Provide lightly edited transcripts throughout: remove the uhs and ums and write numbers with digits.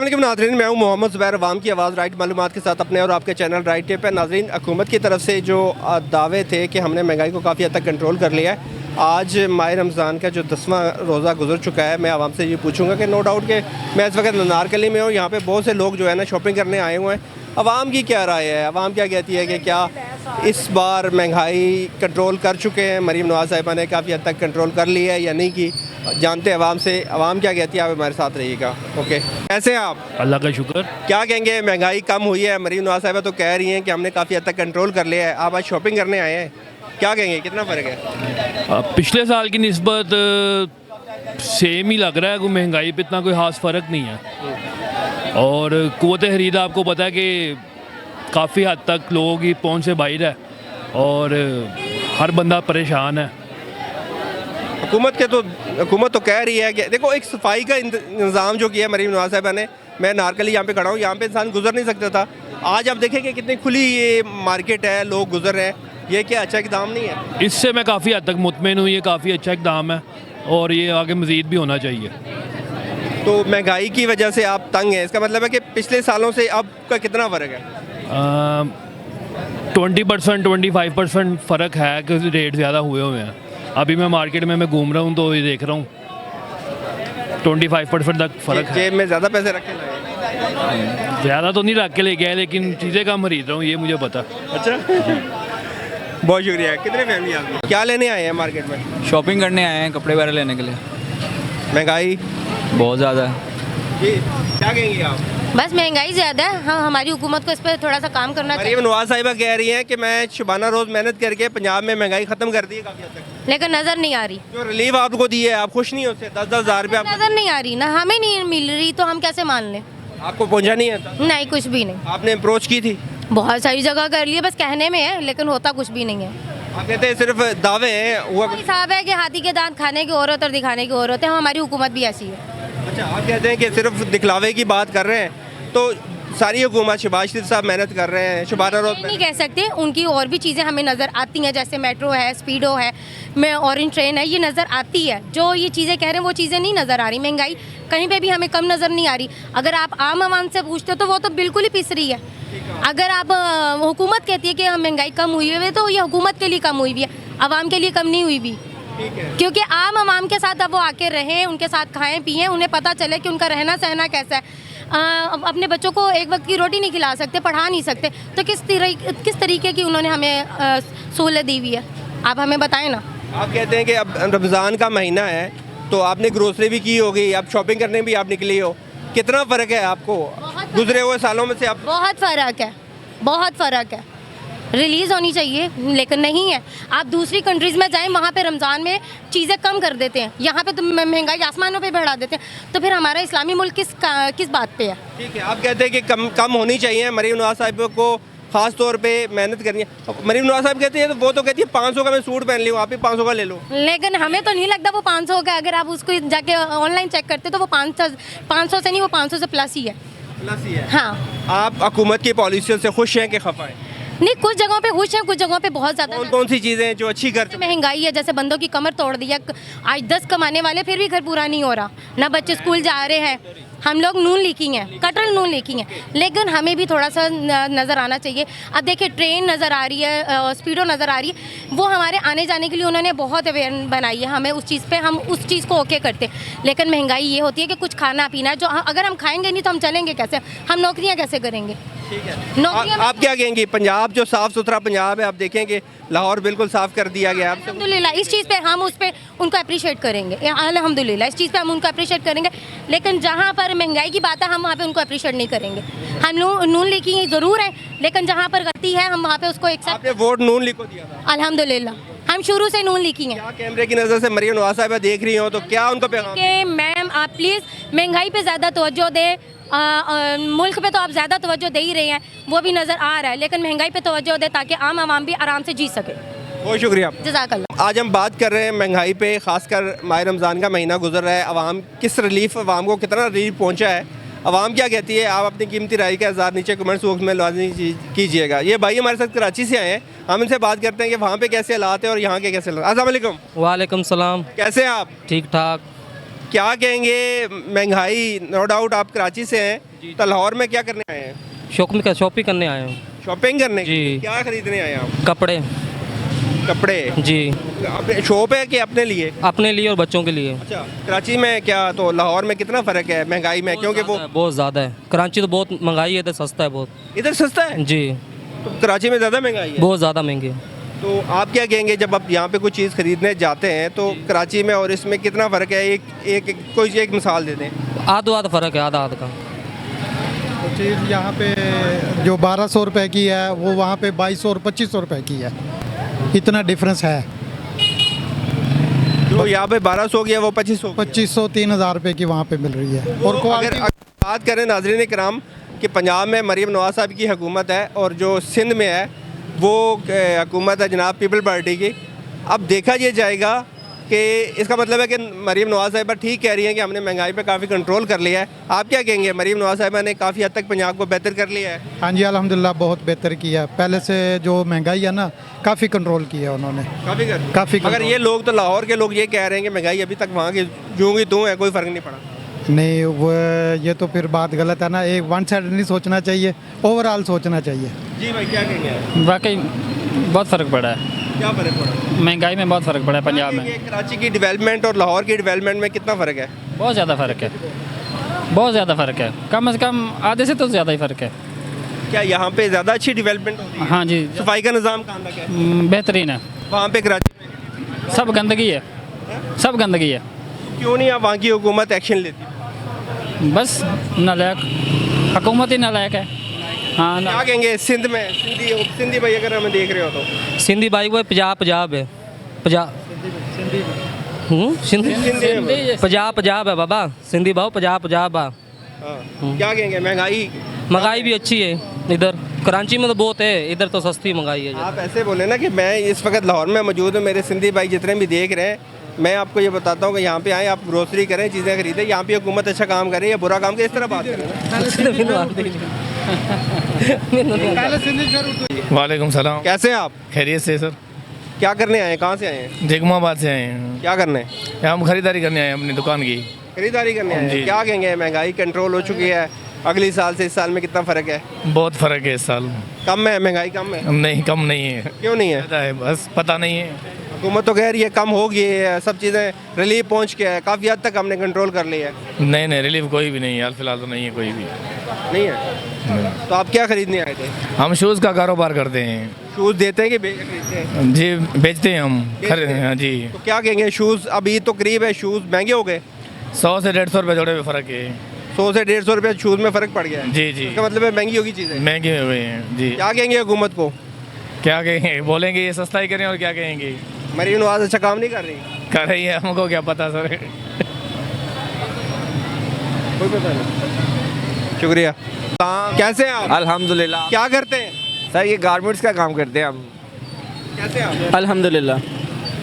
वालेकुम नाज़रीन, मैं हूं मोहम्मद ज़ुबैर। अवाम की आवाज़ राइट मालूमात के साथ अपने और आपके चैनल राइट टिप पे। नाज़रीन, हुकूमत की तरफ से जो दावे थे कि हमने महंगाई को काफ़ी हद तक कंट्रोल कर लिया है, आज माह रमज़ान का जो 10वां रोज़ा गुजर चुका है। मैं आवाम से ये पूछूंगा कि नो डाउट कि मैं इस वक्त नारकली में हूँ, यहाँ पे बहुत से लोग जो है ना शॉपिंग करने आए हुए हैं। आवाम की क्या राय है? आवाम क्या कहती है कि क्या इस बार महंगाई कंट्रोल कर चुके हैं? मरीम नवाज़ साहिबा ने काफ़ी हद तक कंट्रोल कर ली है या नहीं की? जानते हैं आवाम से, आवाम क्या कहती है। आप हमारे साथ रहिएगा। ओके, कैसे हैं आप? अल्लाह का शुक्र। क्या कहेंगे, महंगाई कम हुई है? मरीम नवाज़ साहिबा तो कह रही हैं कि हमने काफ़ी हद तक कंट्रोल कर लिया है। आप आज शॉपिंग करने आए हैं, क्या कहेंगे, कितना फ़र्क है? पिछले साल की निस्बत सेम ही लग रहा है, कोई महंगाई पे इतना कोई ख़ास फ़र्क नहीं है। और क़ुव्वत ख़रीद आपको पता है कि काफ़ी हद तक लोगों की पहुंच से बाहर है और हर बंदा परेशान है। हुकूमत तो कह रही है कि देखो, एक सफाई का इंतज़ाम जो किया है मरीम नवाज़ साहिबा ने। मैं नारकली यहाँ पे खड़ा हूँ, यहाँ पे इंसान गुजर नहीं सकता था। आज आप देखें कि कितनी खुली ये मार्केट है, लोग गुजर रहे हैं। ये क्या अच्छा इक़दाम नहीं है? इससे मैं काफ़ी हद तक मुतमिन हूँ, ये काफ़ी अच्छा इक़दाम है और ये आगे मज़ीद भी होना चाहिए। तो महंगाई की वजह से आप तंग हैं, इसका मतलब है कि पिछले सालों से अब का कितना फ़र्क है? 20% 25% फ़र्क है कि रेट ज़्यादा हुए हैं। अभी मैं मार्केट में घूम रहा हूँ तो ये देख रहा हूँ 25% तक फ़र्क है। जेब में ज़्यादा पैसे रख के लाए? ज़्यादा तो नहीं रख के ले गया, लेकिन चीज़ें कम खरीद रहा हूँ, ये मुझे पता। अच्छा, बहुत शुक्रिया। कितने फैमिली आपकी? क्या लेने आए हैं मार्केट में? शॉपिंग करने आए हैं, कपड़े वगैरह लेने के लिए। महंगाई बहुत ज़्यादा है। जी, क्या कहेंगे आप? बस महंगाई ज़्यादा है। हाँ, हमारी हुकूमत को इस पर थोड़ा सा काम करना चाहिए। मरीम नवाज़ साहिबा कह रही हैं कि मैं शुबाना रोज़ मेहनत करके पंजाब में महंगाई ख़त्म कर दी है काफ़ी हद तक, लेकिन नज़र नहीं आ रही। जो रिलीफ आपको दी है आप खुश नहीं हो उससे? 10-10 हज़ार रुपये नज़र नहीं आ रही ना, हमें नहीं मिल रही तो हम कैसे मान लें? आपको पहुँचा नहीं है? नहीं, कुछ भी नहीं। आपने अप्रोच की थी? बहुत सारी जगह कर लिए, बस कहने में है, लेकिन होता कुछ भी नहीं है। आप कहते हैं सिर्फ दावे हैं, हुआ कुछ? हिसाब है कि हाथी के दांत खाने की और होते और दिखाने की और होते हैं। हमारी हुकूमत भी ऐसी है। अच्छा, आप कहते हैं कि सिर्फ दिखलावे की बात कर रहे हैं, तो सारी हुकूमत शहबाज शरीफ साहब मेहनत कर रहे हैं, शुबाना रोज़ नहीं कह सकते, उनकी और भी चीज़ें हमें नज़र आती हैं, जैसे मेट्रो है, स्पीडो है, में ऑरेंज ट्रेन है, ये नज़र आती है। जो ये चीज़ें कह रहे हैं वो चीज़ें नहीं नज़र आ रही। महंगाई कहीं पे भी हमें कम नज़र नहीं आ रही। अगर आप आम आवाम से पूछते हो तो वो तो बिल्कुल ही पिस रही है। अगर आप हुकूमत कहती है कि महंगाई कम हुई है, तो ये हुकूमत के लिए कम हुई भी है, आवाम के लिए कम नहीं हुई भी। क्योंकि आम आवाम के साथ अब वो आके रहें, उनके साथ खाएं पिएं, उन्हें पता चले कि उनका रहना सहना कैसा है। अपने बच्चों को एक वक्त की रोटी नहीं खिला सकते, पढ़ा नहीं सकते, तो किस तरीके की उन्होंने हमें सहूलत दी हुई है? आप हमें बताएं ना। आप कहते हैं कि अब रमज़ान का महीना है तो आपने ग्रोसरी भी की होगी, अब शॉपिंग करने भी आप निकली हो। कितना फ़र्क है आपको गुजरे हुए सालों में से? आप बहुत फ़र्क है, बहुत फ़र्क है। रिलीज़ होनी चाहिए, लेकिन नहीं है। आप दूसरी कंट्रीज़ में जाएं, वहाँ पे रमज़ान में चीज़ें कम कर देते हैं, यहाँ पे तो महंगाई आसमानों पे बढ़ा देते हैं। तो फिर हमारा इस्लामी मुल्क किस बात पे है? ठीक है, आप कहते हैं कि कम होनी चाहिए। मरीम नवाज़ साहिब को ख़ास तौर पे मेहनत करनी है। मरीम नवाज़ साहब कहती है, तो वो तो कहती है 500 का मैं सूट पहन ली हूँ, आप भी 500 का ले लो। लेकिन हमें तो नहीं लगता वो 500 का। अगर आप उसको जाके ऑनलाइन चेक करते तो वो 500 से नहीं, वो 500 से प्लस ही है। प्लस ही है। हाँ। आप हुकूमत की पॉलिसियों से खुश हैं कि खफा हैं? नहीं, कुछ जगहों पे खुश है, कुछ जगहों पे बहुत ज़्यादा। कौन सी चीज़ें हैं जो अच्छी कर? महंगाई है, जैसे बंदों की कमर तोड़ दी है। आज 10 कमाने वाले फिर भी घर पूरा नहीं हो रहा, ना बच्चे स्कूल जा रहे हैं। हम लोग नून लीकिंग हैं, कटल नून लीकिंग हैं, लेकिन हमें भी थोड़ा सा नज़र आना चाहिए। अब देखिए, ट्रेन नज़र आ रही है, स्पीडो नज़र आ रही है, वो हमारे आने जाने के लिए उन्होंने बहुत अवेयर बनाई है। हमें उस चीज़ पे, हम उस चीज़ को ओके करते, लेकिन महंगाई ये होती है कि कुछ खाना पीना जो अगर हम खाएंगे नहीं तो हम चलेंगे कैसे? हम नौकरियाँ कैसे करेंगे? ठीक है, आप क्या कहेंगे? पंजाब जो साफ़ सुथरा पंजाब है, आप देखें कि लाहौर बिल्कुल साफ़ कर दिया गया। अल्हम्दुलिल्लाह, इस चीज़ पे हम उस पे उनको अप्रिशिएट करेंगे। अल्हम्दुलिल्लाह, इस चीज़ पे हम उनको अप्रिशिएट करेंगे। लेकिन जहाँ पर महंगाई की बात है, हम वहाँ पे उनको अप्रिशिएट नहीं करेंगे। हम नून लीकी ज़रूर है, लेकिन जहाँ पर गलती है हम वहाँ पे उसको एक्सेप्ट। आपने वोट नून लीग को दिया था? अल्हम्दुलिल्लाह, हम शुरू से नून लीकी हैं। क्या कैमरे की नज़र से मरीम नवाज़ साहिबा देख रही हो तो क्या उनको पैगाम? कि मैम, आप प्लीज़ महंगाई पे ज़्यादा तवज्जो दें। मुल्क पे तो आप ज़्यादा तवज्जो दे ही रहे हैं, वो भी नज़र आ रहा है, लेकिन महंगाई पे तवज्जो दें ताकि आम आवाम भी आराम से जी सके। बहुत शुक्रिया। जज़ाकल्लाह। आज हम बात कर रहे हैं महंगाई पे, ख़ासकर माह रमज़ान का महीना गुजर रहा है। आवाम किस रिलीफ, आवाम को कितना रिलीफ पहुंचा है, आवाम क्या कहती है? आप अपनी कीमती राय का इज़हार नीचे कमेंट्स बॉक्स में लाज़मी कीजिएगा। ये भाई हमारे साथ कराची से आए हैं, हम इनसे बात करते हैं कि वहाँ पे कैसे हालात है और यहाँ के कैसे हालात। अस्सलाम वालेकुम। वालेकुम सलाम। कैसे हैं आप? ठीक ठाक। क्या कहेंगे महंगाई, नो डाउट आप कराची से हैं, तो लाहौर में क्या करने आए हैं? शॉपिंग करने आए हैं। शॉपिंग करने जी। क्या खरीदने आए हैं आप? कपड़े। कपड़े जी। अपने शॉप है कि अपने लिए? अपने लिए और बच्चों के लिए। अच्छा, कराची में क्या तो लाहौर में कितना फ़र्क है महंगाई में? क्योंकि वो बहुत ज़्यादा है। कराची तो बहुत महंगाई है, इधर सस्ता है बहुत। इधर सस्ता है, जी। तो कराची में ज़्यादा महंगाई है। बहुत ज़्यादा महंगी है। तो आप क्या कहेंगे जब आप यहाँ पे कोई चीज़ खरीदने जाते हैं तो कराची में और इसमें कितना फ़र्क है? कोई एक मिसाल दे दें। आधा फ़र्क है, आधा का। तो चीज़ यहाँ पे जो 1200 रुपए की है वो वहाँ पे 2200 और 2500 रुपए की है, इतना डिफरेंस है। जो यहाँ पे 1200 की है वो 2500 2500 3000 रुपए की वहाँ पे मिल रही है। और अगर क्वालिटी बात करें नाज़रीन कराम कि पंजाब में मरीम नवाज़ साहब की हुकूमत है और जो सिंध में है वो हुकूमत है जनाब पीपल पार्टी की। अब देखा ये जाएगा कि इसका मतलब है कि मरीम नवाज़ साहिबा ठीक कह रही हैं कि हमने महंगाई पे काफ़ी कंट्रोल कर लिया है। आप क्या कहेंगे, मरीम नवाज़ साहिबा ने काफ़ी हद तक पंजाब को बेहतर कर लिया है? हाँ जी अल्हम्दुलिल्लाह बहुत बेहतर किया। पहले से जो महंगाई है ना काफ़ी कंट्रोल किया उन्होंने। काफ़ी मगर ये लोग तो लाहौर के लोग ये कह रहे हैं कि महंगाई अभी तक वहाँ की यूँ की तू है, कोई फ़र्क नहीं पड़ा। नहीं वो ये तो फिर बात गलत है ना, एक वन साइड नहीं सोचना चाहिए, ओवरऑल सोचना चाहिए। जी भाई क्या कहेंगे? वाकई बहुत फ़र्क पड़ा है, क्या फ़र्क पड़ा? महंगाई में बहुत फ़र्क पड़ा है पंजाब में। कराची की डेवलपमेंट और लाहौर की डेवलपमेंट में कितना फ़र्क है? बहुत ज़्यादा फ़र्क है, बहुत ज़्यादा फ़र्क है। कम से कम आधे से तो ज़्यादा ही फ़र्क है। क्या यहाँ पे ज़्यादा अच्छी डेवलपमेंट होती है? हाँ जी, सफाई का निज़ाम कहाँ तक है? बेहतरीन है। वहाँ पे कराची में सब गंदगी है, सब गंदगी है। क्यों नहीं आप वहाँ की हुकूमत एक्शन लेती? बस नालायक, हुकूमत ही नालायक है। हाँ क्या कहेंगे सिंध में? सिंधी भाई अगर हमें देख रहे हो तो सिंधी भाई वो पंजाब है। पंजाब सिंधी पंजाब है बाबा। सिंधी भाव पंजाब है। हाँ। क्या कहेंगे महंगाई भी अच्छी है इधर। कराची में तो बहुत है, इधर तो सस्ती महंगाई है। आप ऐसे बोले ना कि मैं इस वक्त लाहौर में मौजूद हूँ, मेरे सिंधी भाई जितने भी देख रहे हैं, मैं आपको ये बताता हूँ कि यहाँ पे आए, आप ग्रोसरी करें, चीज़ें खरीदें। यहाँ पे हुकूमत अच्छा काम करे या बुरा काम करे, इस तरह बात करें। वालेकुम सलाम। कैसे हैं आप? खैरियत से सर। क्या करने आए हैं? कहाँ से आए हैं? जगमाबाद से आए हैं। क्या करने? यहाँ हम खरीदारी करने आए हैं अपनी दुकान की। खरीदारी करने आए हैं। जी। क्या कहेंगे महंगाई कंट्रोल हो चुकी है? अगली साल से इस साल में कितना फ़र्क है? बहुत फ़र्क है इस साल। कम है महंगाई? कम है? नहीं कम नहीं है, क्यों नहीं है? ज़्यादा है, बस पता नहीं है। हुकूमत तो कह रही है कम होगी, सब चीज़ें रिलीफ पहुँच के है, काफ़ी हद तक हमने कंट्रोल कर लिया है। नहीं रिलीफ कोई भी नहीं है, फिलहाल तो नहीं है कोई भी। नहीं है? तो आप क्या खरीदने आए थे? हम शूज़ का कारोबार करते हैं। शूज़ देते हैं कि खरीदते हैं? जी बेचते हैं हम। बेचते हैं? हाँ जी। तो क्या कहेंगे शूज़, अभी तो करीब है, शूज़ महंगे हो गए? 100 से 150 रुपये जोड़े में फ़र्क है। 100 से 150 रुपये शूज़ में फ़र्क पड़ गया है? जी जी। इसका मतलब है महंगी होगी चीज़ें। महंगे हुए हैं जी। क्या कहेंगे हुकूमत को? क्या कहेंगे, बोलेंगे ये सस्ता ही करें और क्या कहेंगे। मरीम नवाज़ अच्छा काम नहीं कर रही? कर रही है, हमको क्या पता सर। कोई पता नहीं। शुक्रिया। कैसे हैं आप? अल्हम्दुलिल्लाह। क्या करते हैं? सर ये गारमेंट्स का काम करते हैं हम। कैसे हैं आप? अल्हम्दुलिल्लाह।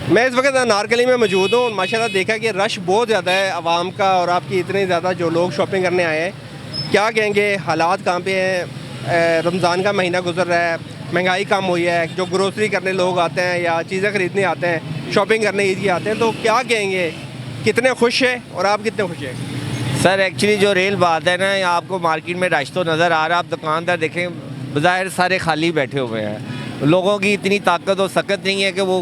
मैं इस वक्त अनारकली में मौजूद हूँ। माशाल्लाह देखा कि रश बहुत ज़्यादा है आवाम का, और आपकी इतने ज़्यादा जो लोग शॉपिंग करने आए हैं, क्या कहेंगे हालात कहाँ पे हैं? रमज़ान का महीना गुजर रहा है, महंगाई कम हुई है, जो ग्रोसरी करने लोग आते हैं या चीज़ें ख़रीदने आते हैं, शॉपिंग करने ईद की आते हैं, तो क्या कहेंगे कितने खुश हैं और आप कितने खुश हैं? सर एक्चुअली जो रेल बात है ना, आपको मार्केट में रश तो नज़र आ रहा है। आप दुकानदार देखें बज़ाहिर सारे खाली बैठे हुए हैं। लोगों की इतनी ताकत और सकत नहीं है कि वो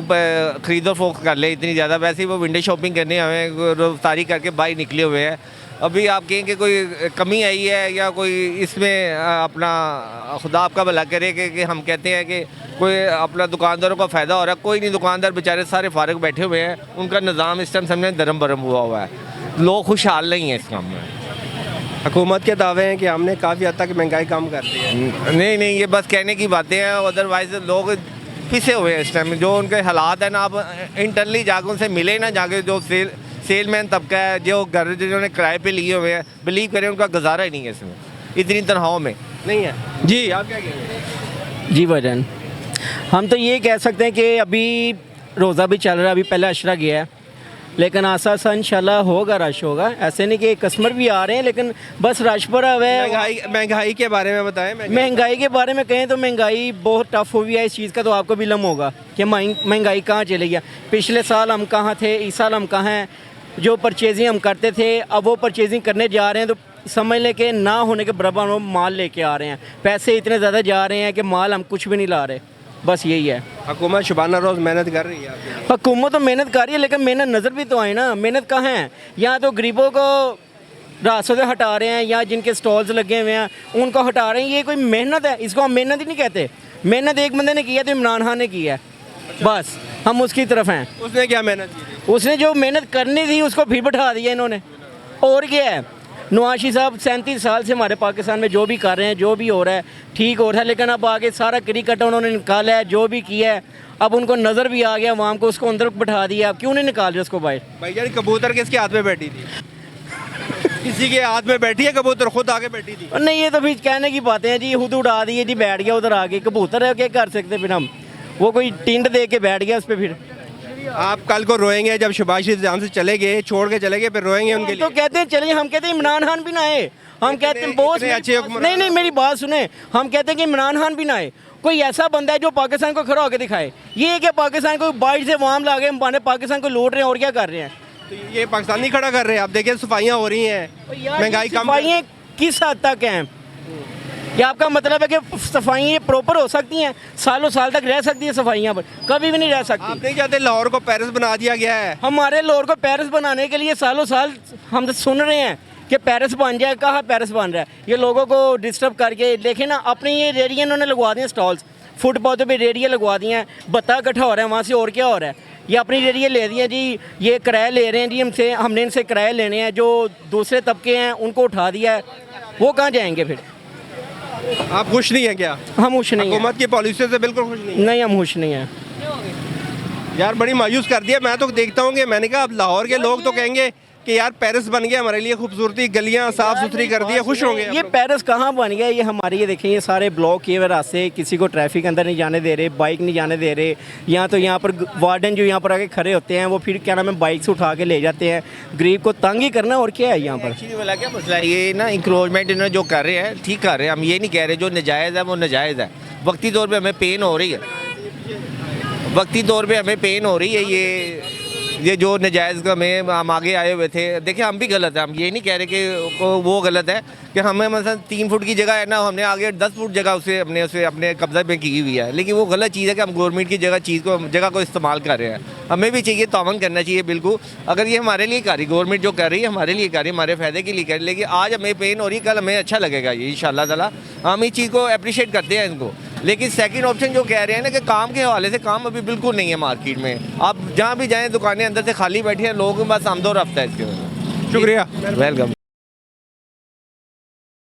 ख़रीदो फोक्स कर ले इतनी ज़्यादा। वैसे ही वो विंडो शॉपिंग करने हमें रफ्तारी करके बाहर निकले हुए हैं। अभी आप कहें कि कोई कमी आई है या कोई इसमें अपना खुदा आपका भला करे कि हम कहते हैं कि कोई अपना दुकानदारों का फ़ायदा हो रहा है। कोई नहीं, दुकानदार बेचारे सारे फारग बैठे हुए हैं। उनका निज़ाम इस टाइम समझे दरम बरम हुआ है। लोग खुशहाल नहीं है इस काम में। हुकूमत के दावे हैं कि हमने काफ़ी हद तक महंगाई कम कर दी है। नहीं ये बस कहने की बातें हैं, अदरवाइज लोग पिसे हुए हैं इस टाइम में। जो उनके हालात हैं ना, आप इंटरनली जाकर उनसे मिले ना, जाके जो सेलमैन तबका है, जो घर जिन्होंने किराए पे लिए हुए हैं, बिलीव करें उनका गुजारा ही नहीं है इसमें, इतनी तनख्वाहों में नहीं है। जी आप क्या कहेंगे? जी भाईजान, हम तो ये कह सकते हैं कि अभी रोज़ा भी चल रहा है, अभी पहला अशरा गया है, लेकिन आसा आसा इंशाल्लाह होगा, रश होगा। ऐसे नहीं कि कस्टमर भी आ रहे हैं, लेकिन बस रश पड़ा हुआ है। महंगाई के बारे में बताएं। महंगाई के बारे में कहें तो महंगाई बहुत टफ हो गई है। इस चीज़ का तो आपको भी इल्म होगा कि महंगाई कहाँ चली गया। पिछले साल हम कहाँ थे, इस साल हम कहाँ हैं। जो परचेजिंग हम करते थे अब वो परचेजिंग करने जा रहे हैं तो समझ लें कि ना होने के बराबर हम माल लेके आ रहे हैं। पैसे इतने ज़्यादा जा रहे हैं कि माल हम कुछ भी नहीं ला रहे। बस यही है। हुकूमत शुबाना रोज़ मेहनत कर रही है आपके लिए। हुकूमत तो मेहनत कर रही है लेकिन मेहनत नज़र भी तो आए ना। मेहनत कहाँ है? यहाँ तो गरीबों को रास्तों से हटा रहे हैं या जिनके स्टॉल्स लगे हुए हैं उनको हटा रहे हैं। ये कोई मेहनत है? इसको हम मेहनत ही नहीं कहते। मेहनत एक बंदे ने की है तो इमरान खान ने की है, बस हम उसकी तरफ हैं। उसने क्या मेहनत की थी? उसने जो मेहनत करनी थी उसको फिर बैठा दिया इन्होंने। और क्या है? नवाज शरीफ साहब 37 साल से हमारे पाकिस्तान में जो भी कर रहे हैं, जो भी हो रहा है ठीक हो रहा है, लेकिन अब आगे सारा क्रिकेट उन्होंने निकाला है, जो भी किया है अब उनको नज़र भी आ गया अवाम को, उसको अंदर बैठा दिया। अब क्यों नहीं निकाल रहे उसको बाहर? भाईजान कबूतर किसके हाथ में बैठी थी? किसी के हाथ में बैठी है कबूतर? खुद आगे बैठी थी? और नहीं, ये तो फिर कहने की बातें हैं जी। खुद उड़ा दिए जी, बैठ गया उधर आगे। कबूतर है, क्या कर सकते फिर हम? वो कोई टिंड दे के बैठ गया उस पर। फिर आप कल को रोएंगे जब शहबाज शरीफ जान से चले गए, छोड़ के चले गए, फिर रोएंगे उनके तो लिए? कहते हैं चलिए, हम कहते हैं इमरान खान भी ना आए। हम कहते हैं बोस इतने अच्छे हुक्मरान। नहीं नहीं, मेरी बात सुने। हम कहते हैं कि इमरान खान भी ना आए। कोई ऐसा बंदा है जो पाकिस्तान को खड़ा होकर दिखाए। ये है कि पाकिस्तान को बाइट से वाम ला गए, हमारे पाकिस्तान को लूट रहे हैं और क्या कर रहे हैं। तो ये पाकिस्तानी खड़ा कर रहे हैं। आप देखिए सफाइयाँ हो रही हैं, महंगाई कम। सफाइयाँ किस हद तक हैं? क्या आपका मतलब है कि सफाइयाँ प्रॉपर हो सकती हैं? सालों साल तक रह सकती है सफाइयाँ पर? कभी भी नहीं रह आप सकती। नहीं चाहते लाहौर को पेरिस बना दिया गया है? हमारे लाहौर को पेरिस बनाने के लिए सालों साल हम तो सुन रहे हैं कि पेरिस बन जाए। कहाँ पेरिस बन रहा है? ये लोगों को डिस्टर्ब करके देखें ना। अपने ये रेडिया इन्होंने लगवा दिए, स्टॉल्स फुटपाथों पे रेडिया लगवा दिए हैं। बत्ता इकट्ठा हो रहा है वहाँ से, और क्या हो रहा है? ये अपनी रेडिया ले दिए जी, ये किराया ले रहे हैं जी हमसे। हमने इनसे किराया लेने हैं। जो दूसरे तबके हैं उनको उठा दिया है, वो कहाँ जाएंगे फिर? आप खुश नहीं हैं क्या? हम खुश नहीं हैं। हुकूमत की पॉलिसी से बिल्कुल खुश नहीं? नहीं, हम खुश नहीं हैं यार बड़ी मायूस कर दिया। मैं तो देखता हूँ कि मैंने कहा अब लाहौर के लोग तो कहेंगे कि यार पेरिस बन गया हमारे लिए, खूबसूरती, गलियाँ साफ सुथरी कर दी है, खुश होंगे। ये पेरिस कहाँ बन गया? ये हमारे, ये देखें, ये सारे ब्लॉक किए हुए रास्ते, किसी को ट्रैफिक अंदर नहीं जाने दे रहे, बाइक नहीं जाने दे रहे। यहाँ तो यहाँ पर वार्डन जो यहाँ पर आके खड़े होते हैं वो फिर क्या नाम है बाइक से उठा के ले जाते हैं। गरीब को तंग ही करना, और क्या है यहाँ पर? एक्चुअली वाला क्या मसला है, ये ना इंक्रोचमेंट इन्होंने जो कर रहे हैं ठीक कर रहे हैं। हम ये नहीं कह रहे जो नाजायज़ है वो नाजायज़ है। वक्ती तौर पर हमें पेन हो रही है, वक्ती तौर पे हमें पेन हो रही है। ये जो नाजायज़ का में हम आगे आए हुए थे, देखिए हम भी गलत है। हम ये नहीं कह रहे कि वो गलत है कि हमें मतलब 3 फुट की जगह है ना, हमने आगे 10 फुट जगह उसे अपने कब्ज़े में की हुई है। लेकिन वो गलत चीज़ है कि हम गवर्नमेंट की जगह को इस्तेमाल कर रहे हैं। हमें भी चाहिए, तावन करना चाहिए बिल्कुल। अगर ये हमारे लिए कर रही, गवर्नमेंट जो कर रही है हमारे लिए कर रही है, हमारे फ़ायदे के लिए कर रही। लेकिन आज हमें पेन हो रही है, कल हमें अच्छा लगेगा ये इंशाअल्लाह ताला। हम इस चीज़ को अप्रिशिएट करते हैं इनको। लेकिन सेकंड ऑप्शन जो कह रहे हैं ना कि काम के हवाले से, काम अभी बिल्कुल नहीं है मार्केट में। आप जहाँ भी जाएँ दुकानें अंदर से खाली बैठी हैं, लोगों के पास आमदो रफ्ता है इसके वजह। शुक्रिया, वेलकम।